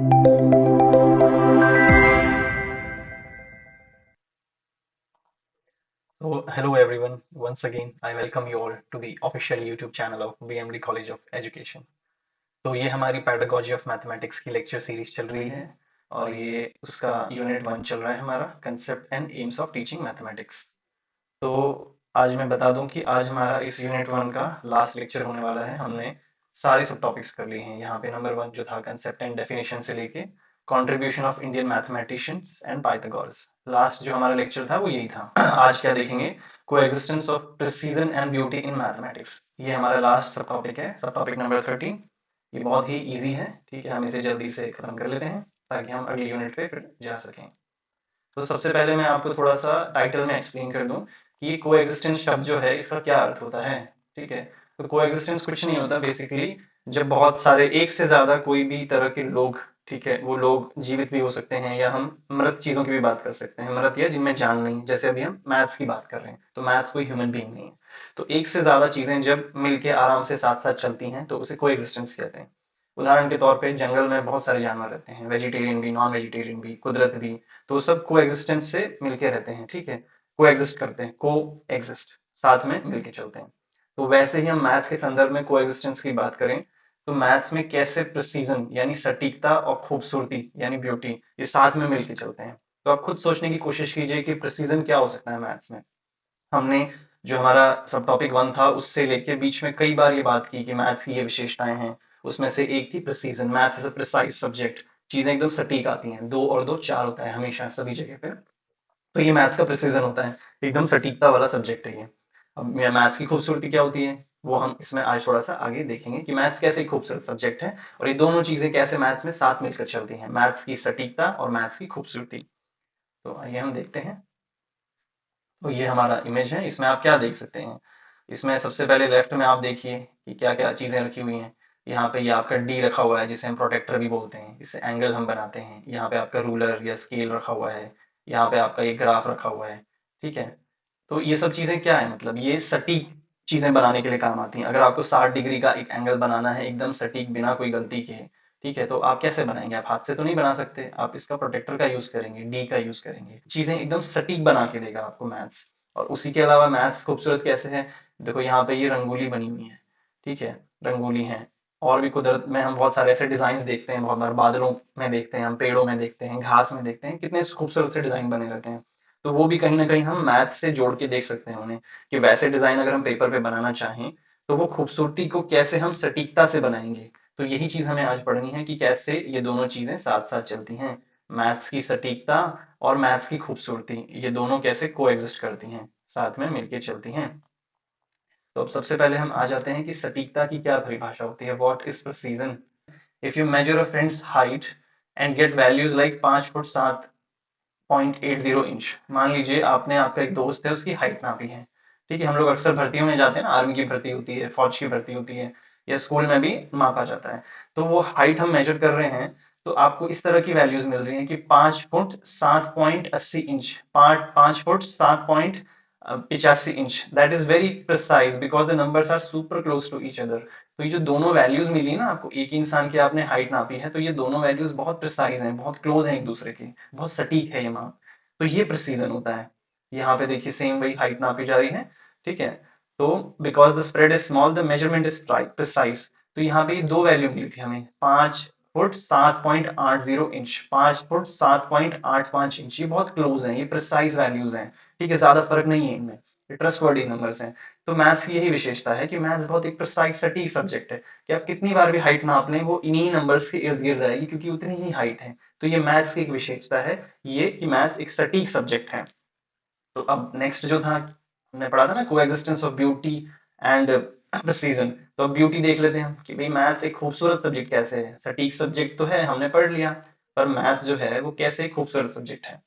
So, hello everyone. Once again, I welcome you all to the official YouTube channel of BMD College of Education. तो ये हमारी pedagogy of mathematics की lecture series चल रही है और ये उसका यूनिट 1 चल रहा है हमारा concept and AIIMS of teaching mathematics. तो आज मैं बता दूं कि आज हमारा इस यूनिट 1 का लास्ट लेक्चर होने वाला है। हमने सारे सब टॉपिक्स कर लिए हैं। यहाँ पे नंबर 1 जो था कंसेप्ट एंड डेफिनेशन से लेके contribution of Indian mathematicians and Pythagoras, last जो हमारा लेक्चर था वो यही था। आज क्या देखेंगे? Coexistence of precision and beauty in mathematics. ये हमारा लास्ट सब टॉपिक है, सब टॉपिक नंबर 13। ये बहुत ही इजी है, ठीक है। हम इसे जल्दी से खत्म कर लेते हैं ताकि हम अगले यूनिट पे फिर जा सकें। तो सबसे पहले मैं आपको थोड़ा सा टाइटल में एक्सप्लेन कर दूं कि कोएग्जिस्टेंस शब्द जो है इसका क्या अर्थ होता है, ठीक है। तो कोएग्जिस्टेंस कुछ नहीं होता बेसिकली, जब बहुत सारे एक से ज्यादा कोई भी तरह के लोग, ठीक है, वो लोग जीवित भी हो सकते हैं या हम मृत चीजों की भी बात कर सकते हैं, मृत या जिनमें जान नहीं, जैसे अभी हम मैथ्स की बात कर रहे हैं तो मैथ्स कोई ह्यूमन बीइंग नहीं है। तो एक से ज्यादा चीजें जब मिलके आराम से साथ साथ चलती हैं तो उसे कोएग्जिस्टेंस कहते हैं। उदाहरण के तौर पे जंगल में बहुत सारे जानवर रहते हैं, वेजिटेरियन भी, नॉन वेजिटेरियन भी, कुदरत भी। तो सब को एग्जिस्टेंस से मिलके रहते हैं, ठीक है। को एग्जिस्ट करते हैं, को एग्जिस्ट, साथ में मिलके चलते हैं। तो वैसे ही हम मैथ्स के संदर्भ में को एग्जिस्टेंस की बात करें तो मैथ्स में कैसे प्रिसीजन यानी सटीकता और खूबसूरती यानी ब्यूटी ये साथ में मिलके चलते हैं। तो आप खुद सोचने की कोशिश कीजिए कि प्रिसीजन क्या हो सकता है मैथ्स में। हमने जो हमारा सब टॉपिक 1 था उससे लेके बीच में कई बार ये बात की कि मैथ्स की ये विशेषताएं हैं। उसमें से एक थी precision. Maths is a precise subject. चीजें एकदम सटीक आती हैं, 2 और 2 4 होता है हमेशा सभी जगह पे। तो ये मैथ्स का प्रिसीजन होता है, एकदम सटीकता वाला सब्जेक्ट है ये। अब मैथ्स की खूबसूरती क्या होती है वो हम इसमें आज थोड़ा सा आगे देखेंगे कि मैथ्स कैसे एक खूबसूरत सब्जेक्ट है और ये दोनों चीजें कैसे मैथ्स में साथ मिलकर चलती हैं, मैथ्स की सटीकता और मैथ्स की खूबसूरती। तो आइए हम देखते हैं। तो ये हमारा इमेज है, इसमें आप क्या देख सकते हैं? इसमें सबसे पहले लेफ्ट में आप देखिए कि क्या क्या चीजें रखी हुई हैं। यहाँ पे ये आपका डी रखा हुआ है जिसे हम प्रोटेक्टर भी बोलते हैं, इससे एंगल हम बनाते हैं। यहाँ पे आपका रूलर या स्केल रखा हुआ है। यहाँ पे आपका ये ग्राफ रखा हुआ है, ठीक है। तो ये सब चीजें क्या है, मतलब ये सटीक चीजें बनाने के लिए काम आती हैं। अगर आपको 60 डिग्री का एक एंगल बनाना है एकदम सटीक बिना कोई गलती के, ठीक है, तो आप कैसे बनाएंगे? आप हाथ से तो नहीं बना सकते, आप इसका प्रोटेक्टर का यूज करेंगे, डी का यूज करेंगे। चीजें एकदम सटीक बना के देगा आपको मैथ्स। और उसी के अलावा मैथ्स खूबसूरत कैसे है? देखो यहाँ पे ये रंगोली बनी हुई है, ठीक है, रंगोली है। और भी कुदरत में हम बहुत सारे ऐसे डिजाइन देखते हैं, बहुत बार बादलों में देखते हैं, हम पेड़ों में देखते हैं, घास में देखते हैं, कितने खूबसूरत से डिजाइन बने रहते हैं। तो वो भी कहीं ना कहीं हम मैथ्स से जोड़ के देख सकते हैं उन्हें, कि वैसे डिजाइन अगर हम पेपर पे बनाना चाहें तो वो खूबसूरती को कैसे हम सटीकता से बनाएंगे। तो यही चीज हमें आज पढ़नी है कि कैसे ये दोनों चीजें साथ साथ चलती हैं। मैथ्स की सटीकता और मैथ्स की खूबसूरती, ये दोनों कैसे कोएग्जिस्ट करती हैं, साथ में मिलके चलती हैं। तो अब सबसे पहले हम आ जाते हैं कि सटीकता की क्या परिभाषा होती है। What is precision? If you measure a friend's height and get values like 5 foot 7.80 inch. मान लीजिए आपने, आपका एक दोस्त है, उसकी हाइट नापी है, ठीक है। हम लोग अक्सर भर्तियों में जाते हैं ना, आर्मी की भर्ती होती है, फौज की भर्ती होती है, या स्कूल में भी मापा जाता है। तो वो हाइट हम मेजर कर रहे हैं, तो आपको इस तरह की वैल्यूज मिल रही हैं कि 5 foot 7.80 inch, 5 foot 7.85 inch. That is very precise because the numbers are super close to each other. तो ये जो दोनों वैल्यूज मिली ना आपको, एक ही इंसान की आपने हाइट नापी है, तो ये दोनों वैल्यूज बहुत प्रिसाइज हैं, बहुत क्लोज हैं एक दूसरे के, बहुत सटीक है ये माप। तो ये प्रिसीजन होता है। यहाँ पे देखिए सेम वही हाइट नापी जा रही है, ठीक है। तो because the spread is small the measurement is precise. तो यहाँ पे ये दो वैल्यू मिली थी हमें, 5 फुट 7.80 इंच, 5 फुट 7.85 इंच, ये बहुत क्लोज है, ये प्रिसाइज वैल्यूज हैं, ठीक है, ज्यादा फर्क नहीं है इनमें, ये ट्रस्टवर्दी नंबर्स हैं। तो मैथ्स की यही विशेषता है कि मैथ्स बहुत एक प्रिसाइज सटीक सब्जेक्ट है, कि आप कितनी बार भी हाइट नाप लें वो इन्हीं नंबर्स के इर्द गिर्द आएगी क्योंकि उतनी ही हाइट है। तो ये मैथ्स की एक विशेषता है, ये कि मैथ्स एक सटीक सब्जेक्ट है। तो अब नेक्स्ट जो था, हमने पढ़ा था ना coexistence of beauty and precision. तो अब ब्यूटी देख लेते हैं हम कि भाई मैथ्स एक खूबसूरत सब्जेक्ट कैसे है। सटीक सब्जेक्ट तो है, हमने पढ़ लिया, पर मैथ्स जो है वो कैसे एक खूबसूरत सब्जेक्ट है।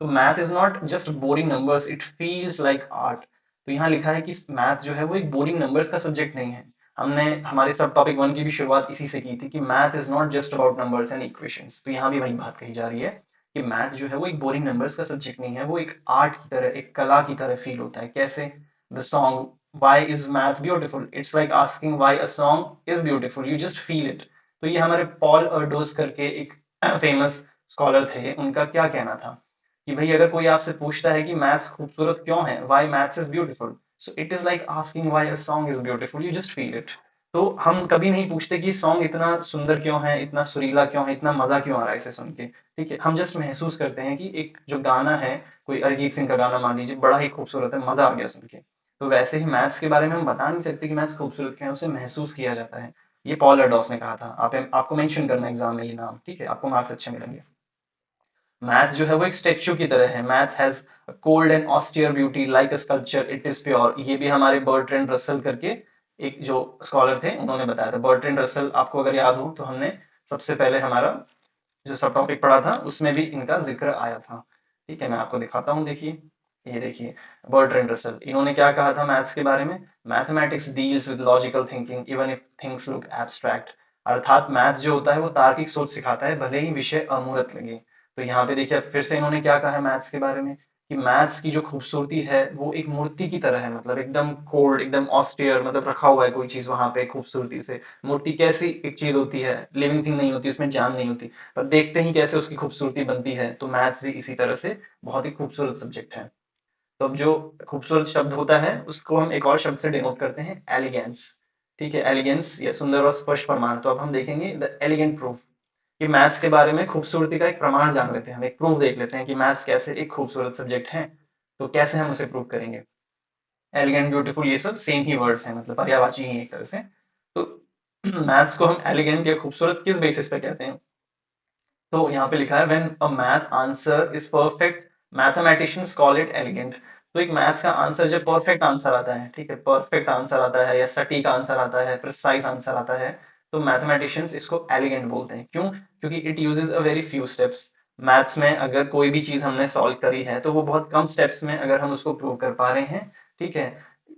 तो math is not just boring numbers, it feels like art. तो यहाँ लिखा है कि मैथ जो है वो एक बोरिंग नंबर्स का सब्जेक्ट नहीं है। हमने हमारे सब टॉपिक 1 की भी शुरुआत इसी से की थी कि math is not just about numbers and equations. तो यहाँ भी वही बात कही जा रही है कि मैथ जो है वो एक बोरिंग नंबर्स का सब्जेक्ट नहीं है, वो एक आर्ट की तरह, एक कला की तरह फील होता है। कैसे? The song why is math beautiful, it's like asking why a song is beautiful, you just feel it. तो ये हमारे पॉल अर्डोस करके एक फेमस स्कॉलर थे, उनका क्या कहना था कि भाई अगर कोई आपसे पूछता है कि मैथ्स खूबसूरत क्यों है, why maths is beautiful, so it is like asking why a song is beautiful, you just feel it. तो हम कभी नहीं पूछते कि सॉन्ग इतना सुंदर क्यों है, इतना सुरीला क्यों है, इतना मजा क्यों आ रहा है इसे सुन के। ठीक है, हम जस्ट महसूस करते हैं कि एक जो गाना है, कोई अरिजीत सिंह का गाना मान लीजिए, बड़ा ही खूबसूरत है, मजा आ गया सुन के। तो वैसे ही मैथ्स के बारे में हम बता नहीं सकते कि मैथ्स खूबसूरत क्यों है, उसे महसूस किया जाता है। ये पॉल एडॉस ने कहा था। आपको मेंशन करना एग्जाम में ये नाम, ठीक है, आपको मार्क्स अच्छे मिलेंगे। मैथ जो है वो एक स्टेच्यू की तरह है। Math has cold and austere beauty like a sculpture, it is pure. ये भी हमारे बर्ट्रैंड रसल करके एक जो स्कॉलर थे उन्होंने बताया था। बर्ट्रैंड रसल, आपको अगर याद हो तो हमने सबसे पहले हमारा जो सब टॉपिक पढ़ा था उसमें भी इनका जिक्र आया था। ठीक है, मैं आपको दिखाता हूँ, देखिए, ये देखिए, बर्ट्रैंड रसल, इन्होंने क्या कहा था मैथ्स के बारे में। Mathematics deals with logical thinking even if things look abstract. अर्थात मैथ्स जो होता है वो तार्किक सोच सिखाता है, भले ही विषय अमूर्त लगे। तो यहाँ पे देखिए फिर से इन्होंने क्या कहा है मैथ्स के बारे में, कि मैथ्स की जो खूबसूरती है वो एक मूर्ति की तरह है, मतलब एकदम कोल्ड, एकदम ऑस्टियर, मतलब रखा हुआ है कोई चीज वहां पे खूबसूरती से। मूर्ति कैसी एक चीज होती है, लिविंग थिंग नहीं होती, उसमें जान नहीं होती, पर देखते ही कैसे उसकी खूबसूरती बनती है, तो मैथ्स भी इसी तरह से बहुत ही खूबसूरत सब्जेक्ट है। तो अब जो खूबसूरत शब्द होता है उसको हम एक और शब्द से डिनोट करते हैं, एलिगेंस। ठीक है, एलिगेंस या सुंदर और स्पष्ट प्रमाण। तो अब हम देखेंगे द एलिगेंट प्रूफ, कि मैथ्स के बारे में खूबसूरती का एक प्रमाण जान लेते हैं, हम एक प्रूफ देख लेते हैं कि मैथ्स कैसे एक खूबसूरत सब्जेक्ट है। तो कैसे हम उसे प्रूव करेंगे। एलिगेंट, ब्यूटीफुल, ये सब सेम ही वर्ड्स हैं, मतलब पर्यायवाची ही हैं एक तरह से। तो मैथ्स को हम एलिगेंट या खूबसूरत किस बेसिस पे कहते हैं। तो यहाँ पे लिखा है when a math answer is perfect, mathematicians call it elegant. तो एक मैथ्स का आंसर जब परफेक्ट आंसर आता है, ठीक है, परफेक्ट आंसर आता है या सटीक आंसर आता है, प्रिसाइज आंसर आता है, तो मैथमेटिशियंस इसको एलिगेंट बोलते हैं। क्यों? क्योंकि it uses a very few steps. Maths में अगर कोई भी चीज हमने सॉल्व करी है तो वो बहुत कम स्टेप्स में अगर हम उसको प्रूव कर पा रहे हैं। ठीक है।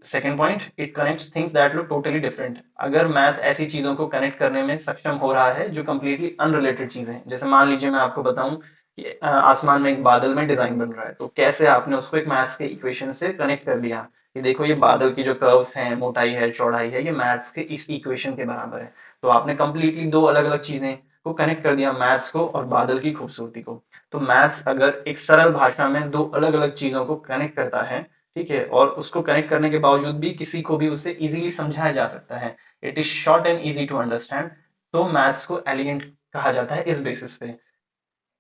Second point, it connects things that look totally different. अगर मैथ ऐसी चीजों को कनेक्ट करने में सक्षम हो रहा है जो कंप्लीटली अनरिलेटेड चीजें हैं, जैसे मान लीजिए मैं आपको बताऊं कि आसमान में एक बादल में डिजाइन बन रहा है, तो कैसे आपने उसको एक मैथ्स के इक्वेशन से कनेक्ट कर दिया कि देखो ये बादल की जो कर्व्स हैं, मोटाई है, चौड़ाई है, ये मैथ्स के इस इक्वेशन के बराबर है। तो आपने कंप्लीटली दो अलग अलग चीजें को कनेक्ट कर दिया, मैथ्स को और बादल की खूबसूरती को। तो मैथ्स अगर एक सरल भाषा में दो अलग अलग चीजों को कनेक्ट करता है, ठीक है, और उसको कनेक्ट करने के बावजूद भी किसी को भी उसे इजीली समझाया जा सकता है, it is short and easy to understand, तो मैथ्स को एलिगेंट कहा जाता है इस बेसिस पे।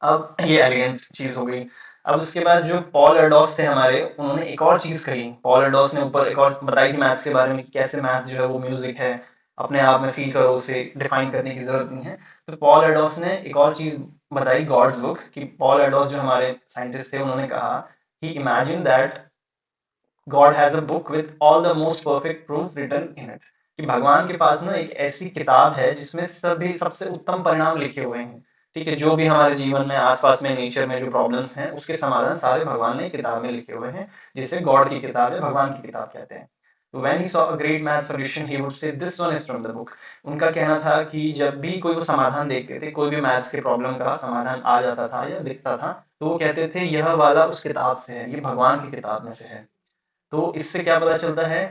अब ये एलिगेंट चीज हो गई। अब उसके बाद जो पॉल एडॉस थे हमारे, उन्होंने एक और चीज कही। पॉल एडॉस ने ऊपर एक और बताई थी मैथ्स के बारे में कि कैसे मैथ्स जो है वो म्यूजिक है, अपने आप में फील करो, उसे डिफाइन करने की जरूरत नहीं है। तो पॉल एडॉस ने एक और चीज बताई, गॉड्स बुक, कि पॉल एडॉस जो हमारे साइंटिस्ट थे उन्होंने कहा कि imagine that God has a book with all the most perfect proof written in it, कि भगवान के पास ना एक ऐसी किताब है जिसमें सभी सबसे उत्तम परिणाम लिखे हुए हैं। ठीक है, जो भी हमारे जीवन में आसपास में नेचर में जो प्रॉब्लम्स हैं उसके समाधान सारे भगवान ने किताब में लिखे हुए हैं, जिसे गॉड की किताब है, भगवान की किताब कहते हैं। तो when he saw a great math solution he would say this one is from the book. उनका कहना था कि जब भी कोई वो समाधान देखते थे, कोई भी मैथ्स के प्रॉब्लम का समाधान आ जाता था या दिखता था, तो वो कहते थे यह वाला उस किताब से है, ये भगवान की किताब में से है। तो इससे क्या पता चलता है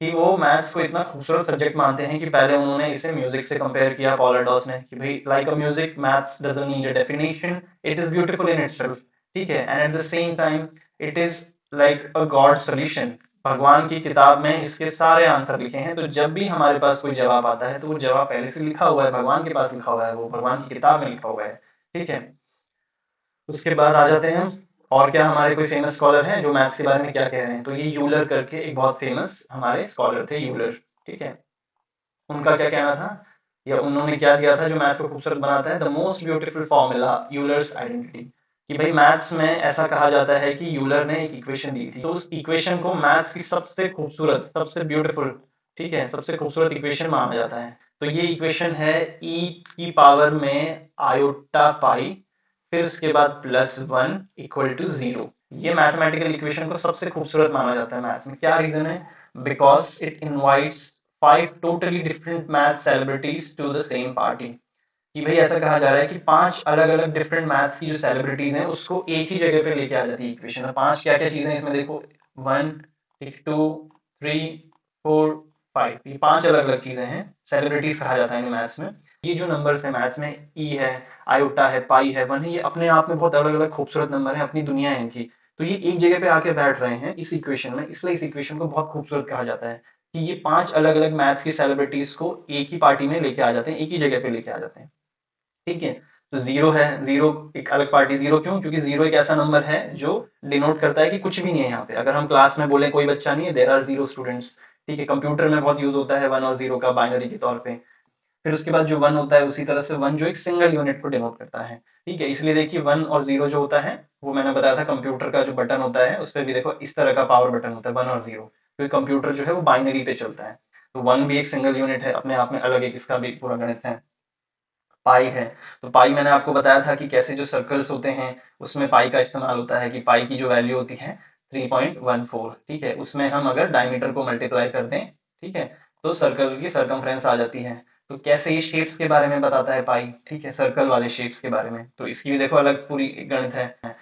कि वो मैथ्स को इतना खूबसूरत सब्जेक्ट मानते हैं कि पहले उन्होंने इसे म्यूजिक से कंपेयर किया पॉलाडॉस ने, कि भाई like a music maths doesn't need a definition, it is beautiful in itself. ठीक है, and at the same time it is like a God solution. भगवान की किताब में इसके सारे आंसर लिखे हैं, तो जब भी हमारे पास कोई जवाब आता है तो वो जवाब पहले से लिखा हुआ है, भगवान के पास लिखा हुआ है, वो भगवान की किताब में लिखा हुआ है। ठीक है, उसके बाद आ जाते हैं हम, और क्या हमारे कोई फेमस स्कॉलर हैं जो मैथ्स के बारे में क्या कह रहे हैं। तो ये यूलर करके एक बहुत फेमस हमारे स्कॉलर थे, यूलर। ठीक है, उनका क्या कहना था, या उन्होंने क्या दिया था जो मैथ्स को खूबसूरत बनाता है, the most beautiful formula Euler's identity. कि भाई मैथ्स में ऐसा कहा जाता है कि यूलर ने एक इक्वेशन दी थी, तो उस इक्वेशन को मैथ्स की सबसे खूबसूरत, सबसे ब्यूटीफुल, ठीक है, सबसे खूबसूरत इक्वेशन माना जाता है। तो ये इक्वेशन है ई की पावर में आयोटा पाई, फिर उसके बाद +1 इक्वल टू 0। ये मैथमेटिकल इक्वेशन को सबसे खूबसूरत माना जाता है मैथ्स में। क्या रीजन है? Because it invites 5 totally different math celebrities to the same party. कि भाई ऐसा कहा जा रहा है कि 5 अलग अलग डिफरेंट मैथ्स की जो सेलिब्रिटीज हैं उसको एक ही जगह पे लेके आ जाती है इक्वेशन में। 5 क्या क्या चीजें इसमें देखो, 1, 2, 3, 4, 5, ये 5 अलग अलग चीजें हैं, सेलिब्रिटीज कहा जाता है इन्हें मैथ्स में। ये जो नंबर्स है मैथ्स में, ई है, आयोटा है, पाई है, वन है, ये अपने आप में बहुत अलग अलग खूबसूरत नंबर है, अपनी दुनिया है इनकी। तो ये एक जगह पे आके बैठ रहे हैं इस इक्वेशन में, इसलिए इस इक्वेशन को बहुत खूबसूरत कहा जाता है कि ये पांच अलग अलग मैथ्स की सेलिब्रिटीज को एक ही पार्टी में लेके आ जाते हैं, एक ही जगह पे लेके आ जाते हैं। ठीक है। तो जीरो है, जीरो एक अलग पार्टी, जीरो क्यों? क्योंकि जीरो एक ऐसा नंबर है जो डिनोट करता है कि कुछ भी नहीं है यहाँ पे। अगर हम क्लास में बोले कोई बच्चा नहीं है, देर आर जीरो स्टूडेंट्स। ठीक है, कंप्यूटर में बहुत यूज होता है वन और जीरो का बाइनरी के तौर पे। फिर उसके बाद जो वन होता है, उसी तरह से वन जो एक सिंगल यूनिट को डिनोट करता है। ठीक है, इसलिए देखिए वन और जीरो जो होता है, वो मैंने बताया था कंप्यूटर का जो बटन होता है उस पर भी देखो इस तरह का पावर बटन होता है, वन और जीरो, क्योंकि कंप्यूटर जो है वो बाइनरी पे चलता है। तो वन भी एक सिंगल यूनिट है अपने आप में, अलग एक इसका भी पूरा गणित है। पाई है, तो पाई मैंने आपको बताया था कि कैसे जो सर्कल्स होते हैं उसमें पाई का इस्तेमाल होता है, कि पाई की जो वैल्यू होती है 3.14। ठीक है, उसमें हम अगर डायमीटर को मल्टीप्लाई कर दें, ठीक है, तो सर्कल की सरकमफ्रेंस आ जाती है। तो कैसे ये शेप्स के बारे में बताता है पाई, ठीक है, सर्कल वाले शेप्स के बारे में, तो इसकी भी देखो अलग पूरी गणित है।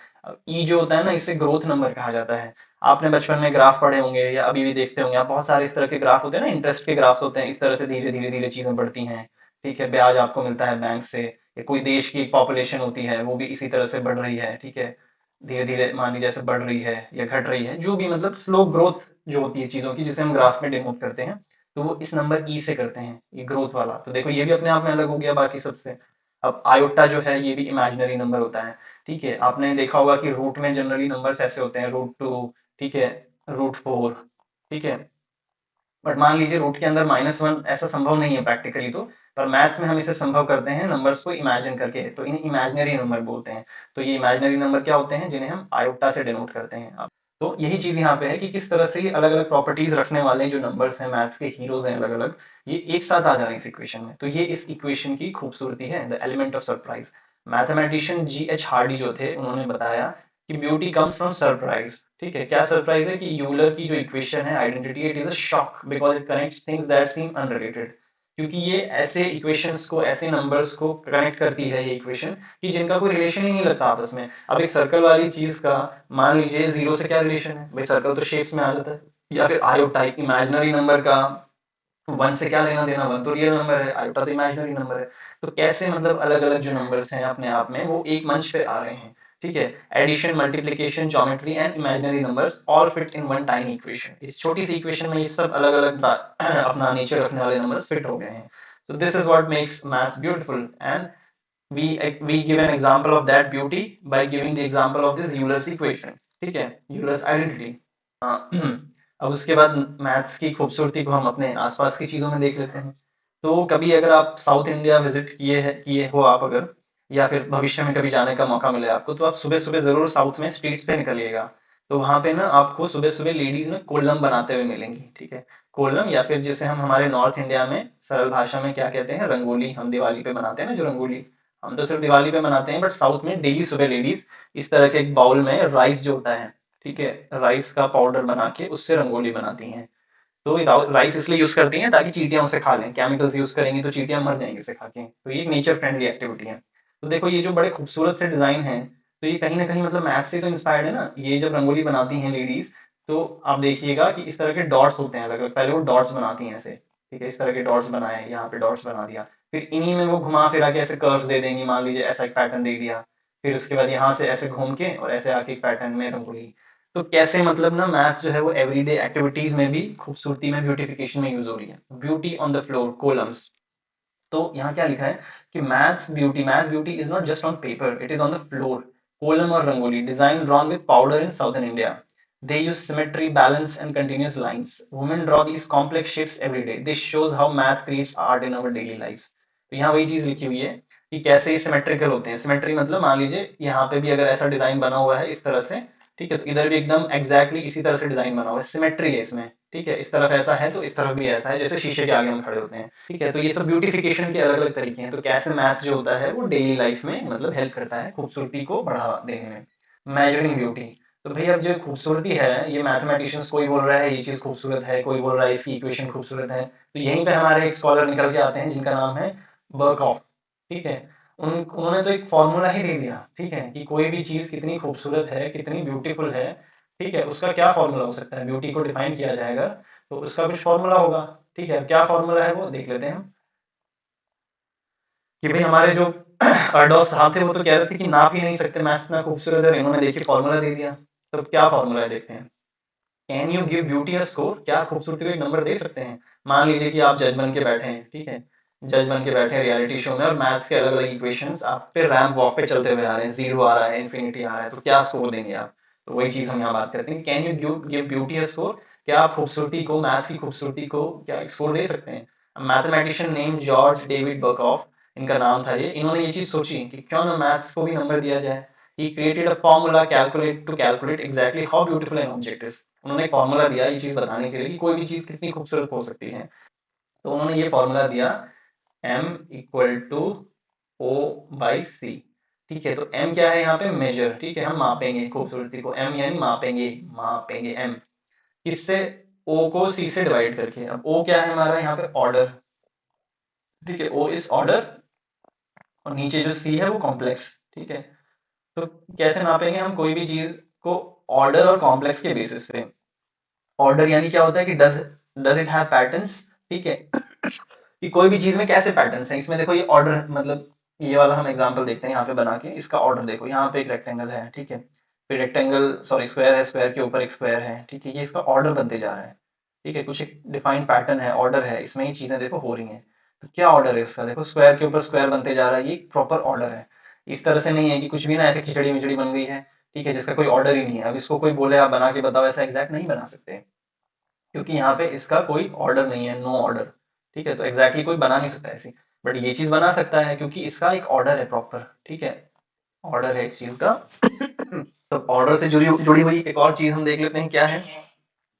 ई जो होता है ना, इसे ग्रोथ नंबर कहा जाता है। आपने बचपन में ग्राफ पढ़े होंगे या अभी भी देखते होंगे आप, बहुत सारे इस तरह के ग्राफ होते हैं ना, इंटरेस्ट के ग्राफ्स होते हैं, इस तरह से धीरे धीरे धीरे चीजें बढ़ती हैं। ठीक है, ब्याज आपको मिलता है बैंक से, या कोई देश की पॉपुलेशन होती है वो भी इसी तरह से बढ़ रही है। ठीक है, धीरे धीरे मान लीजिए जैसे बढ़ रही है या घट रही है, जो भी मतलब स्लो ग्रोथ जो होती है चीजों की, जिसे हम ग्राफ में डिनोट करते हैं, तो वो इस नंबर ई से करते हैं, ये ग्रोथ वाला। तो देखो ये भी अपने आप में अलग हो गया बाकी सबसे। अब आयोटा जो है ये भी इमेजिनरी नंबर होता है। ठीक है, आपने देखा होगा कि रूट में जनरली नंबर्स ऐसे होते हैं, रूट 2, ठीक है, रूट 4। ठीक है, बट मान लीजिए रूट के अंदर -1 ऐसा संभव नहीं है प्रैक्टिकली तो, पर मैथ्स में हम इसे संभव करते हैं नंबर्स को इमेजिन करके, तो इन्हें इमेजिनरी नंबर बोलते हैं। तो ये इमेजिनरी नंबर क्या होते हैं, जिन्हें हम आयोटा से डिनोट करते हैं। अब तो यही चीज यहाँ पे है कि किस तरह से ये अलग अलग प्रॉपर्टीज रखने वाले जो नंबर्स हैं, मैथ्स के हीरोज हैं अलग अलग, ये एक साथ आ जा रहे हैं इस इक्वेशन में। तो ये इस इक्वेशन की खूबसूरती है, the element of surprise. Mathematician G.H. Hardy जो थे, उन्होंने बताया कि ब्यूटी कम्स फ्रॉम सरप्राइज। ठीक है, क्या सरप्राइज है? कि यूलर की जो इक्वेशन है identity, it is a shock because it connects things that seem unrelated. क्योंकि ये ऐसे इक्वेशंस को, ऐसे नंबर्स को कनेक्ट करती है ये इक्वेशन, कि जिनका कोई रिलेशन ही नहीं लगता आपस में। अब एक सर्कल वाली चीज का मान लीजिए जीरो से क्या रिलेशन है भाई, सर्कल तो शेप्स में आ जाता है। या फिर आयोटा एक इमेजिनरी नंबर का वन से क्या लेना देना, वन तो रियल नंबर है, आयोटा तो इमेजिनरी नंबर है। तो कैसे मतलब अलग अलग जो नंबर्स हैं अपने आप में वो एक मंच पे आ रहे हैं। ठीक है, addition, multiplication, geometry and imaginary numbers all fit in one tiny equation. इस छोटी सी इक्वेशन में ये सब अलग अलग अपना नेचर रखने वाले नंबर्स फिट हो गए हैं। So this is what makes maths beautiful, and we give an example of that beauty by giving the example of this Euler's equation. ठीक है, Euler's identity। हाँ, अब उसके बाद मैथ्स की खूबसूरती को हम अपने आसपास की चीजों में देख लेते हैं। तो कभी अगर आप साउथ इंडिया विजिट किए हो आप अगर, या फिर भविष्य में कभी जाने का मौका मिले आपको, तो आप सुबह सुबह जरूर साउथ में स्ट्रीट्स पे निकलिएगा। तो वहां पे ना आपको सुबह सुबह लेडीज में कोलम बनाते हुए मिलेंगी। ठीक है, कोलम, या फिर जिसे हम हमारे नॉर्थ इंडिया में सरल भाषा में क्या कहते हैं, रंगोली। हम दिवाली पे बनाते हैं ना जो रंगोली, हम तो सिर्फ दिवाली पे बनाते हैं, बट साउथ में डेली सुबह लेडीज इस तरह के एक बाउल में राइस जो होता है, ठीक है, राइस का पाउडर बना के उससे रंगोली बनाती हैं। तो राइस इसलिए यूज करती हैं ताकि चींटियां उसे खा लें, केमिकल्स यूज करेंगी तो चींटियां मर जाएंगी उसे खा के। तो ये एक नेचर फ्रेंडली एक्टिविटी है। तो देखो ये जो बड़े खूबसूरत से डिजाइन है, तो ये कहीं ना कहीं मतलब मैथ से तो इंस्पायर्ड है ना। ये जब रंगोली बनाती हैं लेडीज, तो आप देखिएगा कि इस तरह के डॉट्स होते हैं अलग अलग, पहले वो डॉट्स बनाती हैं ऐसे। ठीक है, इस तरह के डॉट्स बनाए, यहाँ पे डॉट्स बना दिया, फिर इन्हीं में वो घुमा फिरा के ऐसे कर्व्स दे देंगी, मान लीजिए ऐसा एक पैटर्न दे दिया, फिर उसके बाद यहाँ से ऐसे घूम के और ऐसे आके एक पैटर्न में रंगोली। तो कैसे मतलब ना मैथ्स जो है वो एवरीडे एक्टिविटीज में भी खूबसूरती में, ब्यूटिफिकेशन में यूज हो रही है। Beauty on the floor, kolams. तो यहाँ क्या लिखा है कि math beauty is not just on paper, it is on the floor. Kolam और rangoli design drawn with powder in southern India, they use symmetry, balance and continuous lines. Women draw these complex shapes every day. This shows how math creates art in our daily lives. तो यहाँ वही चीज लिखी हुई है कि कैसे ये सिमेट्रिकल होते हैं। सिमेट्री मतलब मान लीजिए यहाँ पे भी अगर ऐसा डिजाइन बना हुआ है इस तरह से, ठीक है, तो इधर भी एकदम एग्जैक्टली इसी तरह से डिजाइन बना हुआ है, सिमेट्री है इसमें। ठीक है, इस तरफ ऐसा है तो इस तरफ भी ऐसा है, जैसे शीशे के आगे हम खड़े होते हैं। ठीक है, तो ये सब ब्यूटिफिकेशन के अलग अलग तरीके हैं। तो कैसे मैथ्स जो होता है वो डेली लाइफ में मतलब हेल्प करता है खूबसूरती को बढ़ावा देने में। मेजरिंग ब्यूटी, तो भाई अब जो खूबसूरती है, ये मैथमेटिशियंस, कोई बोल रहा है ये चीज खूबसूरत है, कोई बोल रहा है इसकी इक्वेशन खूबसूरत है, तो यहीं पे हमारे एक स्कॉलर निकल के आते हैं जिनका नाम है बर्कऑफ। ठीक है, उन्होंने तो एक फॉर्मूला ही दे दिया, ठीक है, कि कोई भी चीज कितनी खूबसूरत है, कितनी ब्यूटीफुल है, ठीक है, उसका क्या फॉर्मूला हो सकता है, ब्यूटी को डिफाइन किया जाएगा तो उसका कुछ फॉर्मूला होगा। ठीक है, क्या फॉर्मूला है वो देख लेते हैं हम। कि भाई हमारे जो अर्डोस साहब थे वो तो कह रहे थे कि नाप ही नहीं सकते, मैथ्स इतना खूबसूरत है, और इन्होंने देखिए फॉर्मूला दे दिया। तो क्या फॉर्मूला है देखते हैं। Can you give beauty a score, क्या आप खूबसूरती को एक नंबर दे सकते हैं। मान लीजिए कि आप जज बन के बैठे हैं, ठीक है, जज बन के बैठे हैं रियलिटी शो में, और मैथ्स के अलग अलग इक्वेशंस आप पे रैंप वॉक पे चलते हुए आ रहे हैं, जीरो आ रहा है, इन्फिनिटी आ रहा है, तो क्या स्कोर देंगे आप। तो वही चीज हम यहाँ बात करते हैं, can you give beauty a score, क्या आप खूबसूरती को, मैथ्स की खूबसूरती को क्या एक स्कोर दे सकते हैं। मैथमेटिशियन नेम जॉर्ज डेविड बर्कऑफ, इनका नाम था ये, इन्होंने ये चीज सोची कि क्यों ना मैथ्स को भी नंबर दिया जाए। he created a formula calculate to calculate exactly how beautiful an object is। उन्होंने एक फॉर्मूला दिया ये चीज बताने के लिए कि कोई भी चीज कितनी खूबसूरत हो सकती है। तो उन्होंने ये फॉर्मूला दिया, m equal to O by C. ठीक है, तो m क्या है यहाँ पे, मेजर, ठीक है, हम मापेंगे खूबसूरती को, m यानी मापेंगे, मापेंगे m किससे, o को c से डिवाइड करके। अब o क्या है हमारा यहाँ पे, ऑर्डर, ठीक है, o इज ऑर्डर, और नीचे जो c है वो कॉम्प्लेक्स, ठीक है। तो कैसे नापेंगे हम कोई भी चीज को, ऑर्डर और कॉम्प्लेक्स के बेसिस पे। ऑर्डर यानी क्या होता है कि डज इट हैव पैटर्न्स, ठीक है, कि कोई भी चीज में कैसे पैटर्न्स हैं। इसमें देखो ये ऑर्डर मतलब, ये वाला हम एग्जांपल देखते हैं यहाँ पे बना के, इसका ऑर्डर देखो, यहाँ पे एक रेक्टेंगल है, ठीक है, फिर रेक्टेंगल सॉरी स्क्वायर है, स्क्वायर के ऊपर एक स्क्वायर है, ठीक है, ये इसका ऑर्डर बनते जा रहा है, ठीक है, कुछ एक डिफाइंड पैटर्न है, ऑर्डर है, इसमें ही चीजें देखो हो रही हैं। तो क्या ऑर्डर है इसका, देखो स्क्वायर के ऊपर स्क्वायर बनते जा रहा है, ये प्रॉपर ऑर्डर है। इस तरह से नहीं है कि कुछ भी ना ऐसे खिचड़ी मिचड़ी बन गई है, ठीक है, जिसका कोई ऑर्डर ही नहीं है। अब इसको कोई बोले आप बना के बताओ, ऐसा एग्जैक्ट नहीं बना सकते, क्योंकि यहाँ पे इसका कोई ऑर्डर नहीं है, नो ऑर्डर, ठीक है, तो एग्जैक्टली कोई बना नहीं सकता ऐसी। बट ये चीज बना सकता है क्योंकि इसका एक ऑर्डर है प्रॉपर, ठीक है, ऑर्डर है इस चीज का। तो ऑर्डर से जुड़ी जुड़ी हुई एक और चीज हम देख लेते हैं क्या है,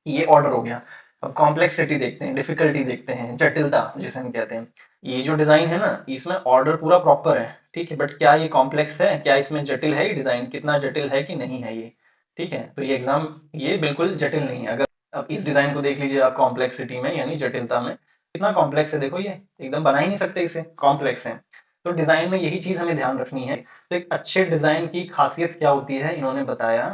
ये ऑर्डर हो गया। अब कॉम्प्लेक्सिटी देखते हैं, डिफिकल्टी देखते हैं, जटिलता जिसे हम कहते हैं। ये जो डिजाइन है ना, इसमें ऑर्डर पूरा प्रॉपर है, ठीक है, बट क्या ये कॉम्प्लेक्स है, क्या इसमें जटिल है, ये डिजाइन कितना जटिल है कि नहीं है ये, ठीक है, तो ये एग्जाम, ये बिल्कुल जटिल नहीं है। अगर अब इस डिजाइन को देख लीजिए आप, कॉम्प्लेक्सिटी में यानी जटिलता में, कितना कॉम्प्लेक्स है देखो, ये एकदम बना ही नहीं सकते इसे, कॉम्प्लेक्स है। तो डिजाइन में यही चीज हमें ध्यान रखनी है। तो एक अच्छे डिजाइन की खासियत क्या होती है, इन्होंने बताया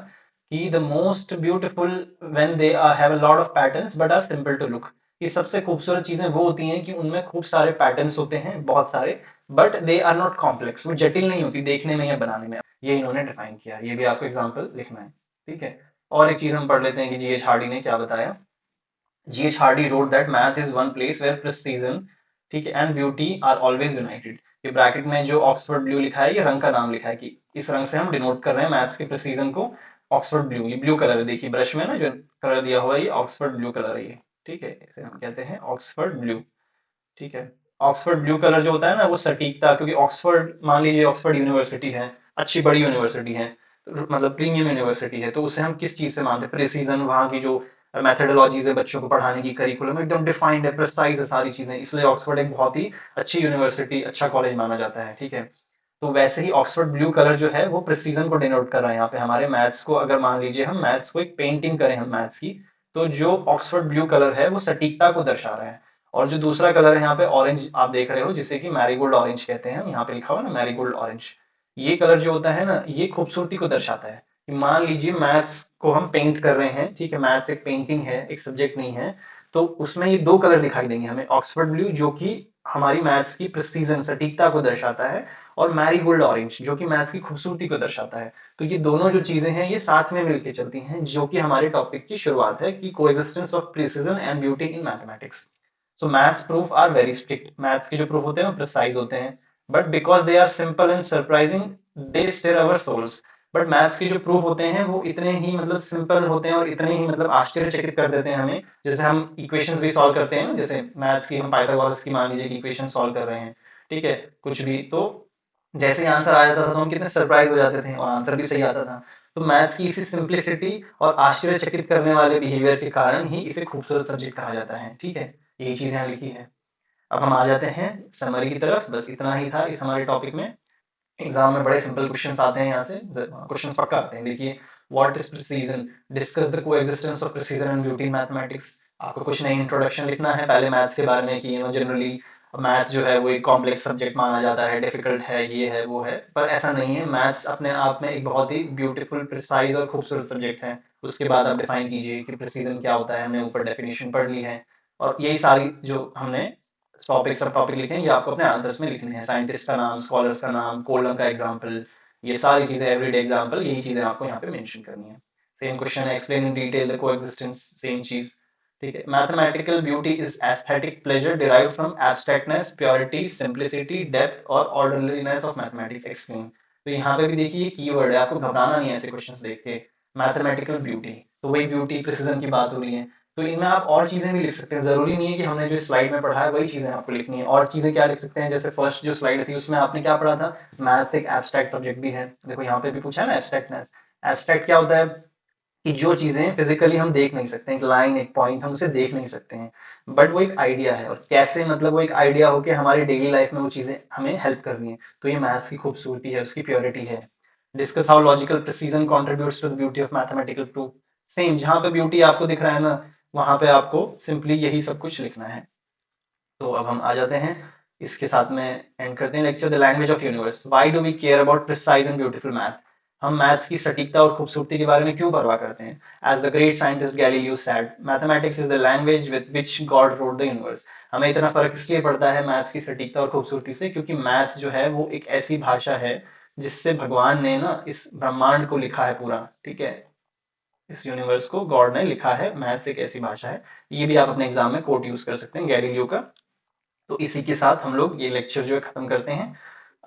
कि the most beautiful when they have a lot of patterns but are simple to look. ये सबसे खूबसूरत चीजें वो होती हैं कि उनमें खूब सारे पैटर्न्स होते हैं, बहुत सारे, but they are not complex, वो जटिल नहीं होती देखने में या बनाने में। ये इन्होंने डिफाइन किया, ये भी आपको एग्जाम्पल लिखना है, ठीक है। और एक चीज हम पढ़ लेते हैं कि जीएच हार्डी ने क्या बताया। GH Hardy wrote that math is one place where precision, ठीक है, and beauty are always united। ये ब्रैकेट में जो ऑक्सफोर्ड ब्लू लिखा है, ये रंग का नाम लिखा है कि इस रंग से हम डिनोट कर रहे हैं मैथ्स के प्रिसीजन को। ऑक्सफोर्ड ब्लू, ये ब्लू कलर है, देखिए ब्रश में ना जो कलर दिया हुआ है, ये ऑक्सफोर्ड ब्लू कलर है ये, ठीक है, इसे हम कहते हैं ऑक्सफोर्ड ब्लू, ठीक है। ऑक्सफोर्ड ब्लू कलर जो होता है ना, वो सटीकता, क्योंकि ऑक्सफोर्ड, मान लीजिए ऑक्सफोर्ड यूनिवर्सिटी है, अच्छी बड़ी यूनिवर्सिटी है, मतलब प्रीमियम यूनिवर्सिटी है, तो उसे हम किस चीज से मानते हैं, प्रिसीजन, वहाँ की जो मैथडोलॉजीज है बच्चों को पढ़ाने की, करिकुलम एकदम डिफाइंड है, प्रिसाइज है सारी चीजें, इसलिए ऑक्सफोर्ड एक बहुत ही अच्छी यूनिवर्सिटी, अच्छा कॉलेज माना जाता है, ठीक है। तो वैसे ही ऑक्सफोर्ड ब्लू कलर जो है वो प्रिसीजन को डिनोट कर रहा है यहाँ पे हमारे मैथ्स को। अगर मान लीजिए हम मैथ्स को एक पेंटिंग करें हम मैथ्स की, तो जो ऑक्सफोर्ड ब्लू कलर है वो सटीकता को दर्शा रहा है। और जो दूसरा कलर है यहाँ पे ऑरेंज आप देख रहे हो, जिसे कि मैरीगोल्ड ऑरेंज कहते हैं, यहाँ पे लिखा हुआ है ना मैरीगोल्ड ऑरेंज, ये कलर जो होता है ना, ये खूबसूरती को दर्शाता है। कि मान लीजिए मैथ्स को हम पेंट कर रहे हैं, ठीक है, मैथ्स एक पेंटिंग है, एक सब्जेक्ट नहीं है, तो उसमें ये दो कलर दिखाई देंगे हमें, ऑक्सफोर्ड ब्लू जो कि हमारी मैथ्स की प्रिसीजन, सटीकता को दर्शाता है, और मैरीगोल्ड ऑरेंज जो कि मैथ्स की खूबसूरती को दर्शाता है। तो ये दोनों जो चीजें हैं ये साथ में मिलकर चलती हैं, जो कि हमारे टॉपिक की शुरुआत है कि coexistence of precision and beauty in mathematics. So maths proof are very strict, maths के जो प्रूफ होते हैं वो प्रिसाइज होते हैं, but because they are simple and surprising they stir our souls. But maths के जो प्रूफ होते हैं वो इतने ही मतलब सिंपल होते हैं और इतने ही मतलब आश्चर्यचकित कर देते हैं हमें। जैसे हम इक्वेशंस भी सॉल्व करते हैं ना, जैसे मैथ्स की हम पाइथागोरस की मान लीजिए कि इक्वेशन सॉल्व कर रहे हैं, ठीक है, कुछ भी, तो जैसे ही आंसर आ जाता था तो हम कितने सरप्राइज हो जाते थे और आंसर भी सही आता था। तो मैथ्स की इसी सिंप्लिसिटी और आश्चर्यचकित करने वाले बिहेवियर के कारण ही इसे खूबसूरत सब्जेक्ट कहा जाता है, ठीक है, यही चीज यहाँ लिखी है। अब हम आ जाते हैं समरी की तरफ, बस इतना ही था इस हमारे टॉपिक में। एग्जाम में बड़े सिंपल क्वेश्चंस आते हैं यहाँ से, क्वेश्चंस पक्का आते हैं, देखिए। What is precision, discuss the coexistence of precision and beauty in mathematics. आपको कुछ नहीं इंट्रोडक्शन लिखना है पहले मैथ्स के बारे में कि जनरली मैथ्स जो है वो एक कॉम्प्लेक्स सब्जेक्ट माना जाता है, डिफिकल्ट है, ये है वो है, पर ऐसा नहीं है, मैथ्स अपने आप में एक बहुत ही ब्यूटीफुल, प्रिसाइज और खूबसूरत सब्जेक्ट है। उसके बाद आप डिफाइन कीजिए कि प्रिसीजन क्या होता है, हमने ऊपर डेफिनेशन पढ़ ली है, और यही सारी जो हमने टॉपिक सब टॉपिक लिखें, ये आपको अपने आंसर्स में लिखने हैं, साइंटिस्ट का नाम, स्कॉलर्स का नाम, कोलन का एग्जाम्पल, ये सारी चीजें, एवरीडे एग्जाम्पल, यही चीजें आपको यहाँ पे मेंशन करनी है। सेम क्वेश्चन है, explain in detail the coexistence, same चीज। ठीक है, mathematical beauty is aesthetic pleasure derived from abstractness, purity, simplicity, depth और ऑर्डरलीनेस ऑफ मैथमेटिक्स, एक्सप्लेन। तो यहाँ पे भी देखिए कीवर्ड है, आपको घबराना नहीं है ऐसे क्वेश्चंस देख के। मैथमेटिकल ब्यूटी, तो वही ब्यूटी प्रिसिजन की बात हो रही है, तो इनमें आप और चीजें भी लिख सकते हैं, जरूरी नहीं है कि हमने जो स्लाइड में पढ़ा है वही चीजें आपको लिखनी है। और चीजें क्या लिख सकते हैं, जैसे फर्स्ट जो स्लाइड थी उसमें आपने क्या पढ़ा था, मैथ्स एक एब्स्ट्रैक्ट सब्जेक्ट भी है, देखो यहाँ पे भी पूछा है ना एब्स्ट्रैक्टनेस। एब्स्ट्रैक्ट क्या होता है कि जो चीजें फिजिकली हम देख नहीं सकते, एक लाइन एक पॉइंट हम उसे देख नहीं सकते हैं, बट वो एक आइडिया है, और कैसे मतलब वो एक आइडिया हो कि हमारी डेली लाइफ में वो चीजें हमें हेल्प कर रही हैं, तो ये मैथ्स की खूबसूरती है, उसकी प्योरिटी है। Discuss how logical precision contributes to the beauty of mathematical proof. Same, जहां पे ब्यूटी आपको दिख रहा है ना, वहां पे आपको सिंपली यही सब कुछ लिखना है। तो अब हम आ जाते हैं, इसके साथ में एंड करते हैं lecture, the language of universe, why do we care about precise and beautiful math. हम मैथ्स की सटीकता और खूबसूरती के बारे में क्यों परवाह करते हैं। As the great scientist Galileo said, mathematics is the language with which God wrote the universe. हमें इतना फर्क इसलिए पड़ता है मैथ्स की सटीकता और खूबसूरती से, क्योंकि मैथ्स जो है वो एक ऐसी भाषा है जिससे भगवान ने ना इस ब्रह्मांड को लिखा है पूरा। ठीक है, इस यूनिवर्स को गॉड ने लिखा है, मैथ्स एक ऐसी भाषा है। ये भी आप अपने एग्जाम में कोट यूज कर सकते हैं गैलीलियो का। तो इसी के साथ हम लोग ये लेक्चर जो है खत्म करते हैं,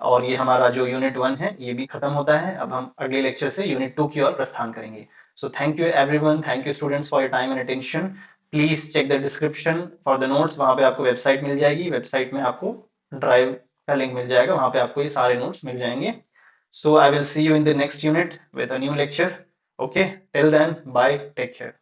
और ये हमारा जो यूनिट 1 है ये भी खत्म होता है। अब हम अगले लेक्चर से यूनिट 2 की ओर प्रस्थान करेंगे। So thank you everyone, thank you students for your time and attention. Please check the description for the notes, वहां पे आपको वेबसाइट मिल जाएगी, वेबसाइट में आपको ड्राइव का लिंक मिल जाएगा, वहां पे आपको ये सारे नोट्स मिल जाएंगे। So I will see you in the next unit with a new lecture. Okay, till then bye, take care.